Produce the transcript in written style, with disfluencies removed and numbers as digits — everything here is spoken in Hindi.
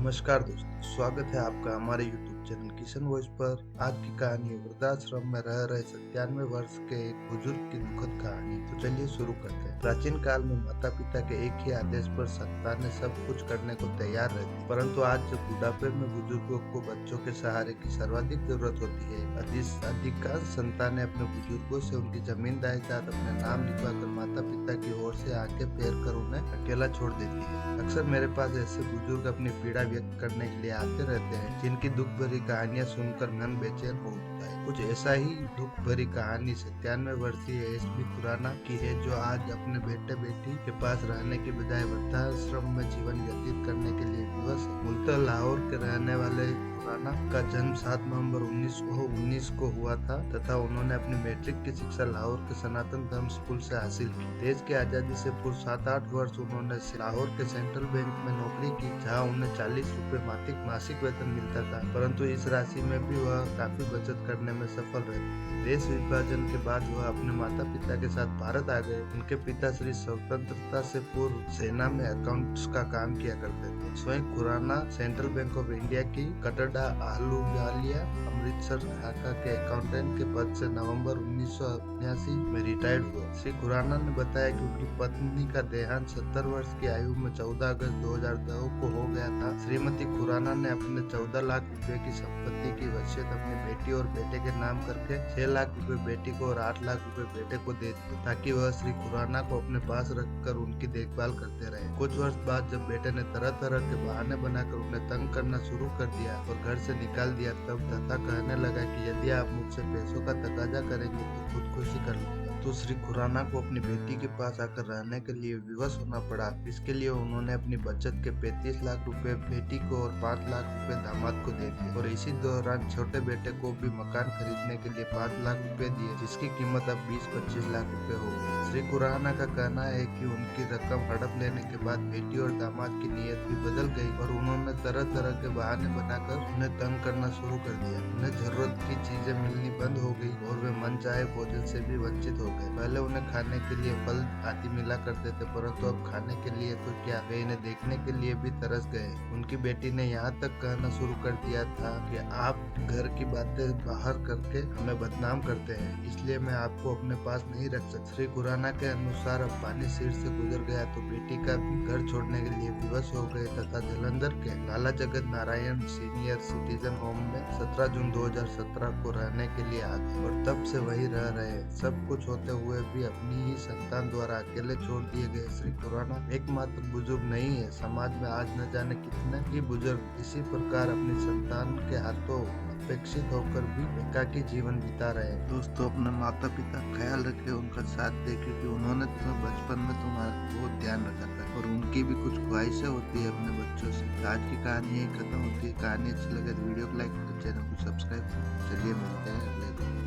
नमस्कार दोस्तों, स्वागत है आपका हमारे YouTube चैनल किशन वॉइस पर। आज की कहानी है वृद्धाश्रम में रह रहे 97 वर्ष के एक बुजुर्ग की दुखद कहानी। तो चलिए शुरू करते हैं। प्राचीन काल में माता पिता के एक ही आदेश पर संतानें सब कुछ करने को तैयार रहती, परंतु आज जब बुढ़ापे में बुजुर्गों को बच्चों के सहारे की सर्वाधिक जरूरत होती है, अधिकांश संतानें अपने बुजुर्गों से उनकी जमीन जायदाद अपने नाम लिखवाकर माता पिता की ओर से आंखें फेर कर उन्हें अकेला छोड़ देती है। अक्सर मेरे पास ऐसे बुजुर्ग अपनी पीड़ा व्यक्त करने के लिए आते रहते हैं, जिनकी दुख भरी कहानियां सुनकर मन बेचैन हो उठता है। कुछ ऐसा ही दुख भरी कहानी 97 वर्षीय एसबी खुराना की है, जो आज अपने बेटे बेटी के पास रहने की बजाय वृद्धाश्रम में जीवन व्यतीत करने के लिए विवश है। मूलतः लाहौर के रहने वाले खुराना का जन्म 7 नवंबर 1919 को हुआ था तथा उन्होंने अपनी मैट्रिक की शिक्षा लाहौर के सनातन धर्म स्कूल से हासिल की। देश की आजादी से पूर्व 7-8 वर्ष उन्होंने लाहौर के सेंट्रल बैंक में नौकरी की, जहां उन्हें 40 रुपए मासिक वेतन मिलता था, परंतु इस राशि में भी वह काफी बचत करने में सफल रहे। देश विभाजन के बाद वह अपने माता पिता के साथ भारत आ गए। उनके पिता श्री स्वतंत्रता से पूर्व सेना में अकाउंट्स का काम किया करते थे। Swayam Khurana central bank of India की कटड़ा आहलूवालिया अमृतसर शाखा के अकाउंटेंट के पद से नवंबर 1989 में रिटायर्ड हुए। श्री खुराना ने बताया कि उनकी पत्नी का देहांत 70 वर्ष की आयु में 14 अगस्त 2002 को हो गया था। श्रीमती खुराना ने अपने 14 लाख रुपए की संपत्ति की वसीयत अपनी बेटी और बेटे के नाम करके 6 लाख रुपए बेटी को और 8 लाख रुपए बेटे को दे दिए, ताकि वह श्री खुराना को अपने पास रखकर उनकी देखभाल करते रहे। कुछ वर्ष बाद जब बेटे ने तरह तरह के बहाने बनाकर उन्हें तंग करना शुरू कर दिया और घर से निकाल दिया, तब दत्ता कहने लगा कि यदि आप मुझसे पैसों का तकाजा करेंगे तो खुदकुशी कर लूंगा। तो श्री खुराना को अपनी बेटी के पास आकर रहने के लिए विवश होना पड़ा। इसके लिए उन्होंने अपनी बचत के 35 लाख रुपए बेटी को और 5 लाख रुपए दामाद को दे दिए और इसी दौरान छोटे बेटे को भी मकान खरीदने के लिए 5 लाख रुपए दिए, जिसकी कीमत अब 20-25 लाख रुपए हो गई। श्री खुराना का कहना है कि उनकी रकम हड़प लेने के बाद बेटी और दामाद की नीयत भी बदल गई और उन्होंने तरह तरह के बहाने बनाकर उन्हें तंग करना शुरू कर दिया। उन्हें जरूरत की चीजें मिलनी बंद हो गई और वे मनचाहे भोजन से भी वंचित हो गए। पहले उन्हें खाने के लिए फल आदि मिला करते थे, परंतु अब खाने के लिए तो क्या, वे इन्हें देखने के लिए भी तरस गए। उनकी बेटी ने यहाँ तक कहना शुरू कर दिया था कि आप घर की बातें बाहर करके हमें बदनाम करते हैं, इसलिए मैं आपको अपने पास नहीं रख सकता। श्री खुराना के अनुसार अब पानी सिर से गुजर गया तो बेटी का भी घर छोड़ने के लिए विवश हो गए तथा जालंधर के लाला Jagat Narayan senior citizen home में 17 जून 2017 को रहने के लिए आ गए और तब से वही रह रहे। सब कुछ होते हुए भी अपनी ही संतान द्वारा अकेले छोड़ दिए गए श्री खुराना एकमात्र बुजुर्ग नहीं है। समाज में आज न जाने कितने ही बुजुर्ग इसी प्रकार अपनी संतान के हाथों अपेक्षित होकर भी एकाकी जीवन बिता रहे हैं। दोस्तों, अपने माता पिता का ख्याल रखें, उनका साथ दें, क्योंकि उन्होंने तुम्हें बचपन में तुम्हारा बहुत ध्यान रखा था और उनकी भी कुछ ख्वाहिशें होती है अपने बच्चों से। आज की कहानी यही खत्म होती है। कहानी अच्छी लगे तो वीडियो को लाइक करें, चैनल को सब्सक्राइब करें। चलिए मिलते हैं अगले दिन।